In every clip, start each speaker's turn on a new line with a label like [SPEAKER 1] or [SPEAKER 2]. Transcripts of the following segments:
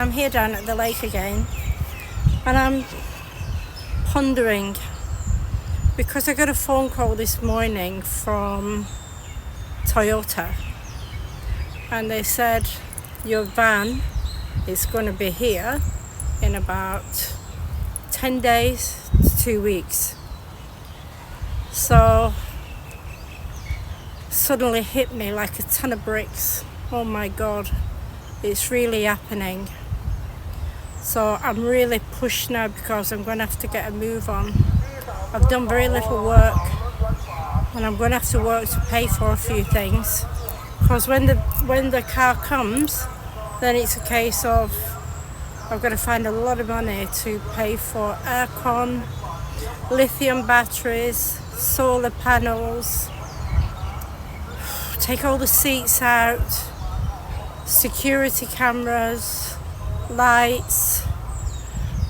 [SPEAKER 1] I'm here down at the lake again, and I'm pondering because I got a phone call this morning from Toyota, and they said your van is going to be here in about 10 days to 2 weeks. So suddenly hit me like a ton of bricks. Oh my god, it's really happening. So I'm really pushed now because I'm going to have to get a move on. I've done very little work, and I'm going to have to work to pay for a few things, because when the car comes, then it's a case of I've got to find a lot of money to pay for aircon, lithium batteries, solar panels, take all the seats out, security cameras, lights,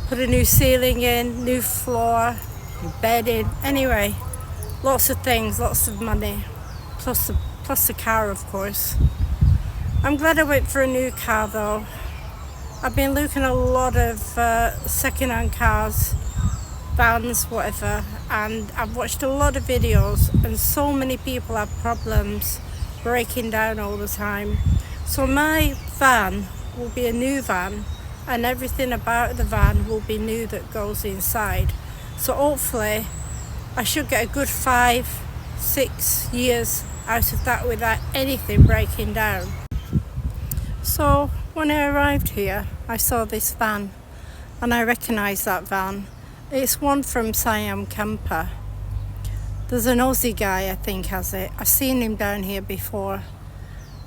[SPEAKER 1] put a new ceiling in, new floor, new bedding. Anyway, lots of things, lots of money, plus the car, of course. I'm glad I went for a new car though. I've been looking at a lot of second-hand cars, vans, whatever, and I've watched a lot of videos, and so many people have problems breaking down all the time. So my van will be a new van, and everything about the van will be new that goes inside. So hopefully I should get a good 5-6 years out of that without anything breaking down. So when I arrived here, I saw this van, and I recognised that van. It's one from Siam Camper. There's an Aussie guy, I think, has it. I've seen him down here before.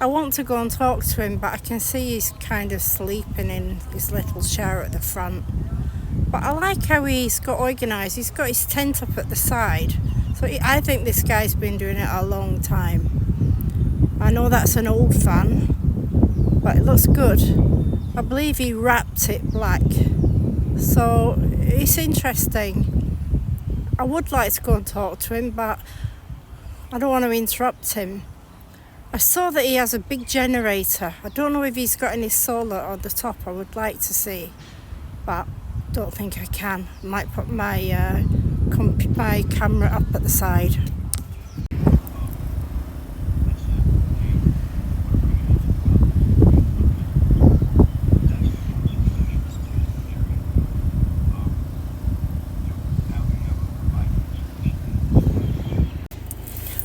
[SPEAKER 1] I want to go and talk to him, but I can see he's kind of sleeping in his little chair at the front. But I like how he's got organised. He's got his tent up at the side. So I think this guy's been doing it a long time. I know that's an old van, but it looks good. I believe he wrapped it black. So it's interesting. I would like to go and talk to him, but I don't want to interrupt him. I saw that he has a big generator. I don't know if he's got any solar on the top. I would like to see, but don't think I can. I might put my camera up at the side.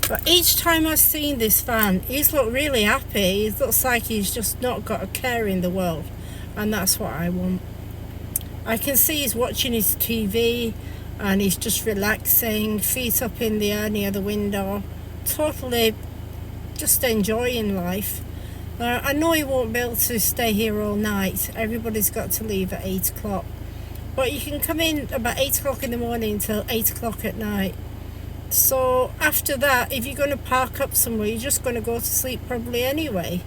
[SPEAKER 1] But each time I've seen this van, he's looked really happy. He looks like he's just not got a care in the world, and that's what I want. I can see he's watching his TV, and he's just relaxing, feet up in the air near the window, totally just enjoying life. I know he won't be able to stay here all night. Everybody's got to leave at 8 o'clock. But you can come in about 8 o'clock in the morning till 8 o'clock at night. So after that, if you're going to park up somewhere, you're just going to go to sleep probably anyway.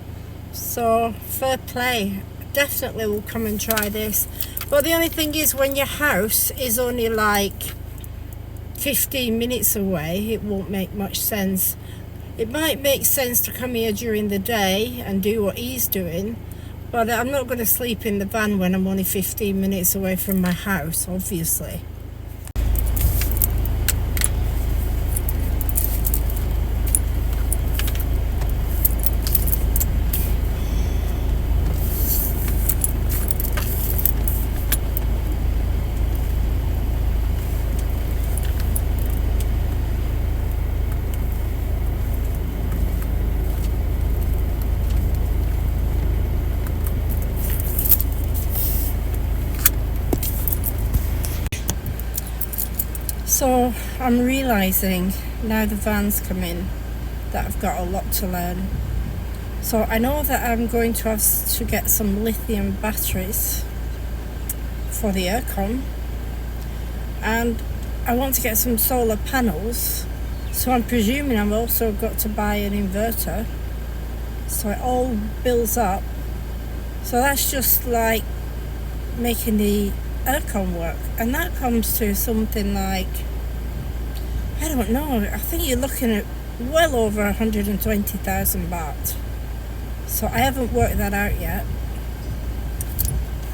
[SPEAKER 1] So fair play. Definitely will come and try this. But the only thing is, when your house is only like 15 minutes away, it won't make much sense. It might make sense to come here during the day and do what he's doing, but I'm not going to sleep in the van when I'm only 15 minutes away from my house, obviously. So I'm realising now the van's come in that I've got a lot to learn. So I know that I'm going to have to get some lithium batteries for the aircon, and I want to get some solar panels, so I'm presuming I've also got to buy an inverter, so it all builds up. So that's just like making the aircon work, and that comes to something like, I don't know, I think you're looking at well over 120,000 baht. So I haven't worked that out yet.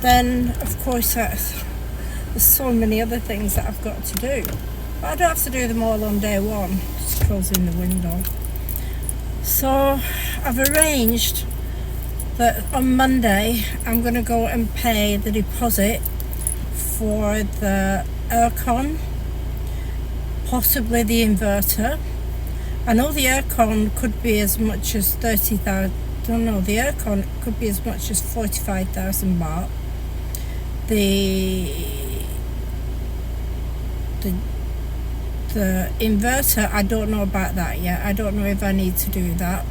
[SPEAKER 1] then of course there's so many other things that I've got to do. But I don't have to do them all on day one. Just closing the window. So I've arranged that on Monday I'm going to go and pay the deposit for the aircon, possibly the inverter. I know the aircon could be as much as 30,000. Don't know, the aircon could be as much as 45,000 baht. The inverter, I don't know about that yet. I don't know if I need to do that.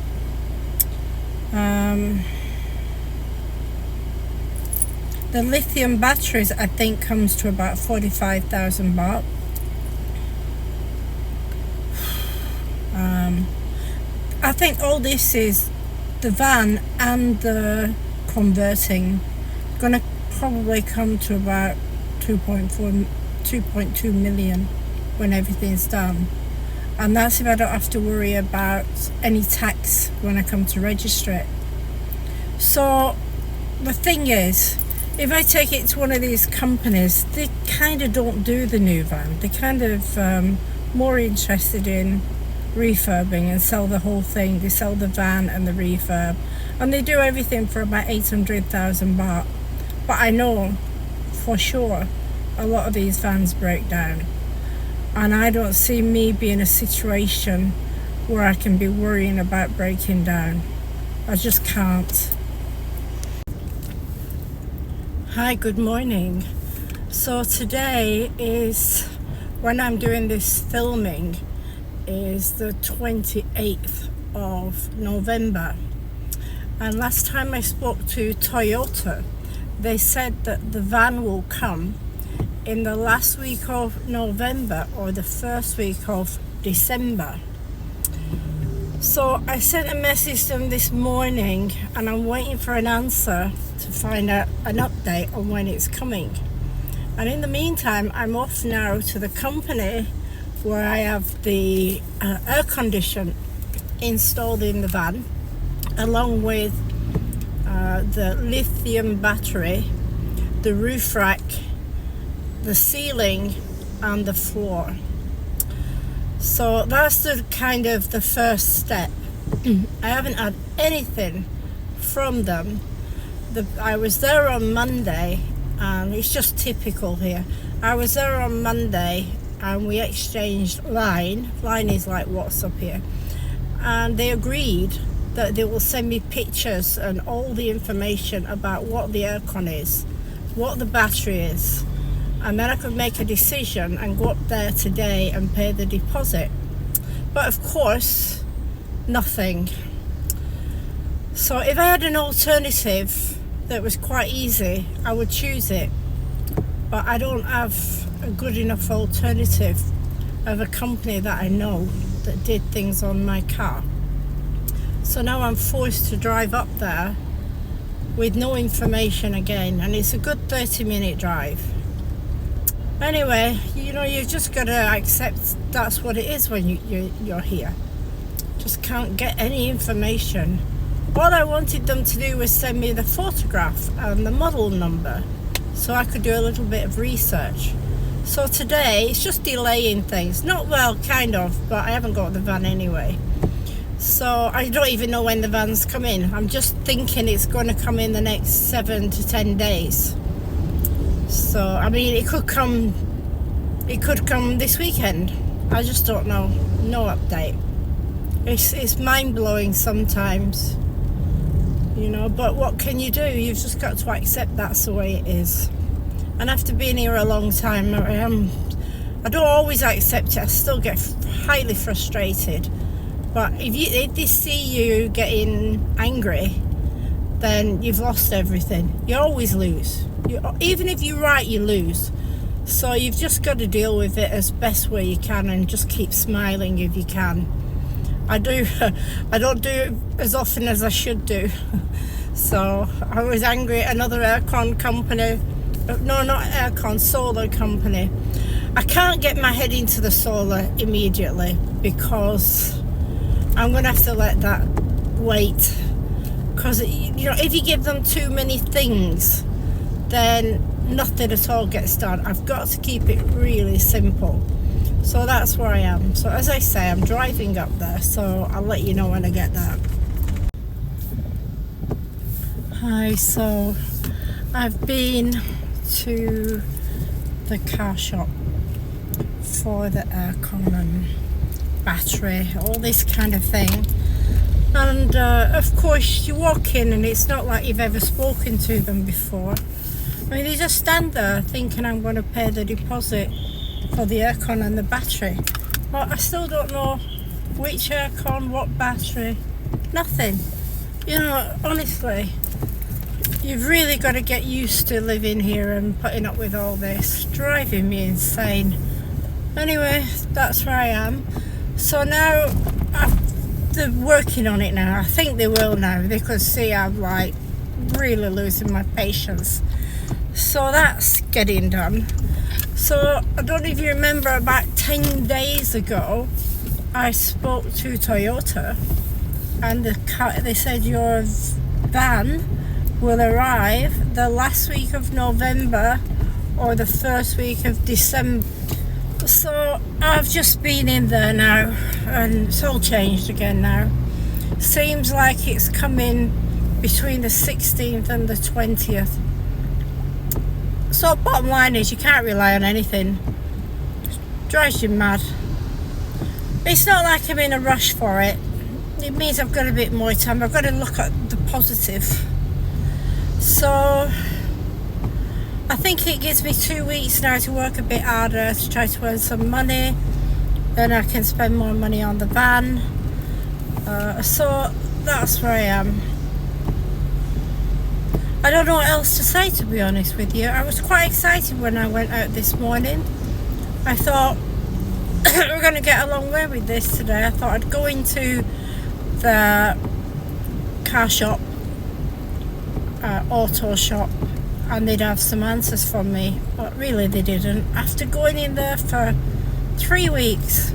[SPEAKER 1] The lithium batteries, I think, comes to about 45,000 baht. I think all this is the van and the converting gonna probably come to about 2.2 million when everything's done, and that's if I don't have to worry about any tax when I come to register it. So the thing is, if I take it to one of these companies, they kind of don't do the new van. They're kind of more interested in refurbing and sell the whole thing. They sell the van and the refurb, and they do everything for about 800,000 baht. But I know for sure a lot of these vans break down, and I don't see me being in a situation where I can be worrying about breaking down. I just can't. Hi, good morning. So today is, when I'm doing this filming, is the 28th of November. And last time I spoke to Toyota, they said that the van will come in the last week of November or the first week of December. So I sent a message to them this morning, and I'm waiting for an answer to find out an update on when it's coming. And in the meantime, I'm off now to the company where I have the air condition installed in the van, along with the lithium battery, the roof rack, the ceiling and the floor. So that's the kind of the first step. I haven't had anything from them. I was there on Monday, and it's just typical here. I was there on Monday and we exchanged line is like WhatsApp here, and they agreed that they will send me pictures and all the information about what the aircon is, what the battery is, and then I could make a decision and go up there today and pay the deposit. But of course, nothing. So if I had an alternative that was quite easy, I would choose it. But I don't have a good enough alternative of a company that I know that did things on my car. So now I'm forced to drive up there with no information again, and it's a good 30-minute drive. Anyway, you've just got to accept that's what it is when you're here. Just can't get any information. All I wanted them to do was send me the photograph and the model number so I could do a little bit of research. So today it's just delaying things. Kind of, but I haven't got the van anyway. So I don't even know when the van's come in. I'm just thinking it's going to come in the next 7 to 10 days. So I mean, it could come this weekend. I just don't know. No update. It's mind-blowing sometimes, but what can you do? You've just got to accept that's the way it is. And after being here a long time, I don't always accept it. I still get highly frustrated. But if they see you getting angry, then you've lost everything. You always lose. Even if you're right, you lose. So you've just got to deal with it as best way you can and just keep smiling if you can. I don't do it as often as I should do. So I was angry at another aircon company. No, not aircon, solar company. I can't get my head into the solar immediately because I'm going to have to let that wait. Because, if you give them too many things, then nothing at all gets done. I've got to keep it really simple. So that's where I am. So as I say, I'm driving up there, so I'll let you know when I get there. Hi, so I've been to the car shop for the aircon and battery, all this kind of thing. And of course you walk in and it's not like you've ever spoken to them before. I mean, they just stand there thinking I'm going to pay the deposit for the aircon and the battery. But I still don't know which aircon, what battery, nothing. You know, honestly, you've really got to get used to living here and putting up with all this. Driving me insane. Anyway, that's where I am. So now, they're working on it now. I think they will now. They could see I'm like really losing my patience. So that's getting done. So I don't know if you remember, about 10 days ago, I spoke to Toyota, and they said your van will arrive the last week of November or the first week of December. So I've just been in there now and it's all changed again now. Seems like it's coming between the 16th and the 20th. So bottom line is, you can't rely on anything. It drives you mad. It's not like I'm in a rush for it. It means I've got a bit more time. I've got to look at the positive. So I think it gives me 2 weeks now to work a bit harder to try to earn some money. Then I can spend more money on the van. So that's where I am. I don't know what else to say, to be honest with you. I was quite excited when I went out this morning. I thought we're going to get a long way with this today. I thought I'd go into the car shop, auto shop, and they'd have some answers for me, but really they didn't. After going in there for 3 weeks,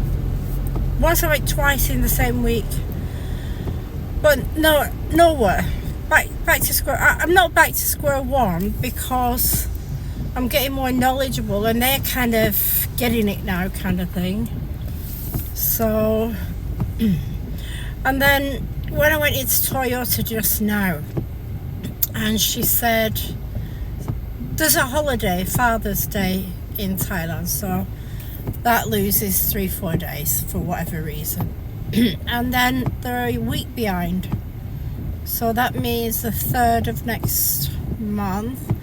[SPEAKER 1] once I went twice in the same week, but nowhere. Back to square. I'm not back to square one because I'm getting more knowledgeable and they're kind of getting it now, kind of thing. So, and then when I went into Toyota just now, and she said there's a holiday, Father's Day in Thailand, so that loses 3-4 days for whatever reason. And then they're a week behind, so that means the 3rd of next month.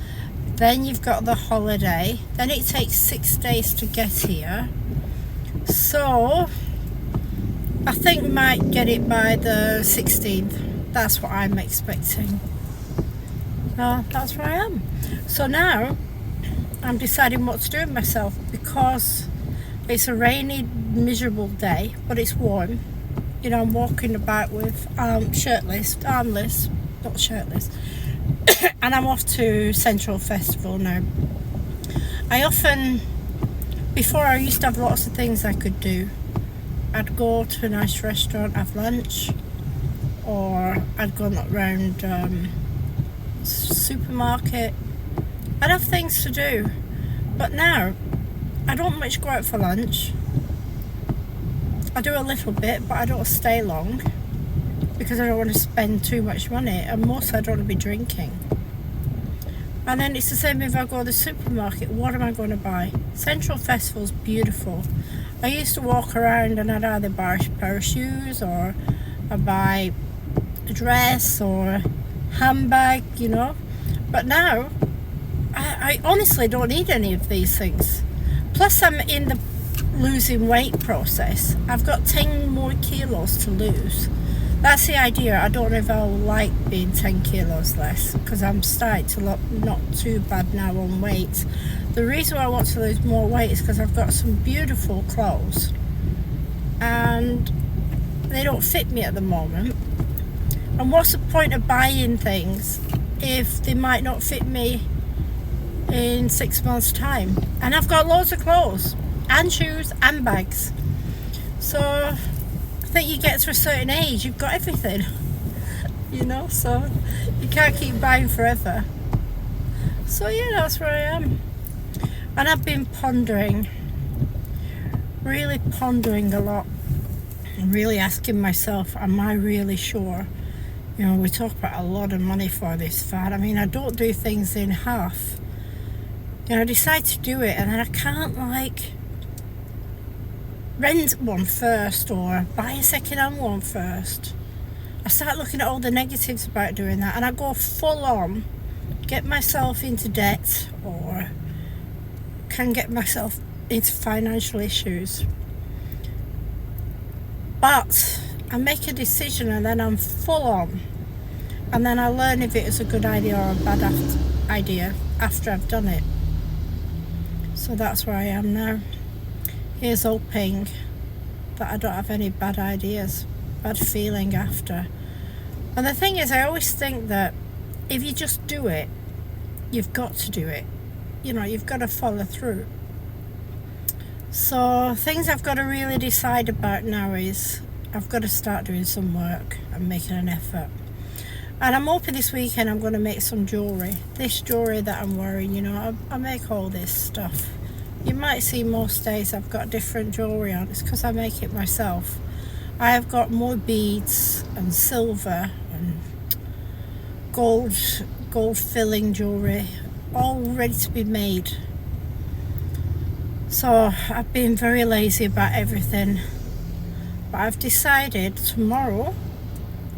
[SPEAKER 1] Then you've got the holiday, then it takes 6 days to get here. So I think we might get it by the 16th. That's what I'm expecting. So that's where I am. So now I'm deciding what to do with myself, because it's a rainy, miserable day, but it's warm. You know, I'm walking about with armless, not shirtless. And I'm off to Central Festival now. Before I used to have lots of things I could do. I'd go to a nice restaurant, have lunch, or I'd go around supermarket. I'd have things to do. But now, I don't much go out for lunch. I do a little bit, but I don't stay long because I don't want to spend too much money, and mostly I don't want to be drinking. And then it's the same if I go to the supermarket. What am I going to buy? Central Festival's beautiful. I used to walk around and I'd either buy a pair of shoes, or I'd buy a dress or a handbag, you know. But now, I honestly don't need any of these things. Plus I'm in the losing weight process. I've got 10 more kilos to lose. That's the idea. I don't know if I'll like being 10 kilos less, because I'm starting to look not too bad now on weight. The reason why I want to lose more weight is because I've got some beautiful clothes and they don't fit me at the moment. And what's the point of buying things if they might not fit me in 6 months' time? And I've got loads of clothes and shoes and bags. So I think you get to a certain age, you've got everything, you know, so you can't keep buying forever. So yeah, that's where I am. And I've been pondering, really pondering a lot, and really asking myself, am I really sure? You know, we talk about a lot of money for this fad. I mean, I don't do things in half. You know, I decide to do it and then I can't like rent one first or buy a second-hand one first. I start looking at all the negatives about doing that and I go full on, get myself into debt or can get myself into financial issues. But I make a decision and then I'm full on, and then I learn if it is a good idea or a bad idea after I've done it. So that's where I am now. Here's hoping that I don't have any bad ideas, bad feeling after. And the thing is, I always think that if you just do it, you've got to do it. You know, you've got to follow through. So things I've got to really decide about now is I've got to start doing some work and making an effort. And I'm hoping this weekend I'm going to make some jewellery. This jewellery that I'm wearing, you know, I make all this stuff. You might see most days I've got different jewellery on. It's because I make it myself. I have got more beads and silver and gold filling jewellery, all ready to be made. So I've been very lazy about everything. But I've decided tomorrow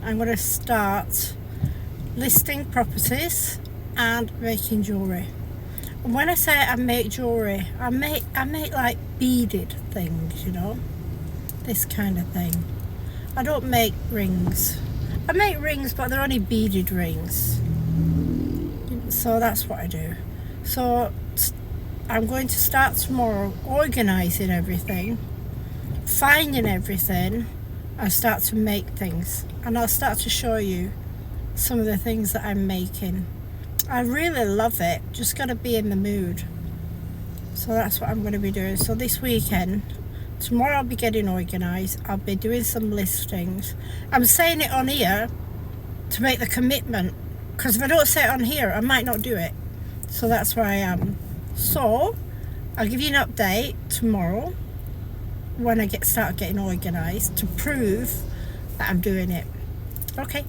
[SPEAKER 1] I'm going to start listing properties and making jewellery. And when I say I make jewellery, I make like beaded things, you know, this kind of thing. I don't make rings. I make rings, but they're only beaded rings. So that's what I do. So I'm going to start tomorrow organising everything, finding everything, and start to make things. And I'll start to show you some of the things that I'm making. I really love it, just got to be in the mood. So that's what I'm going to be doing. So this weekend, tomorrow I'll be getting organised, I'll be doing some listings. I'm saying it on here to make the commitment, because if I don't say it on here I might not do it. So that's where I am. So I'll give you an update tomorrow when I start getting organised to prove that I'm doing it. Okay.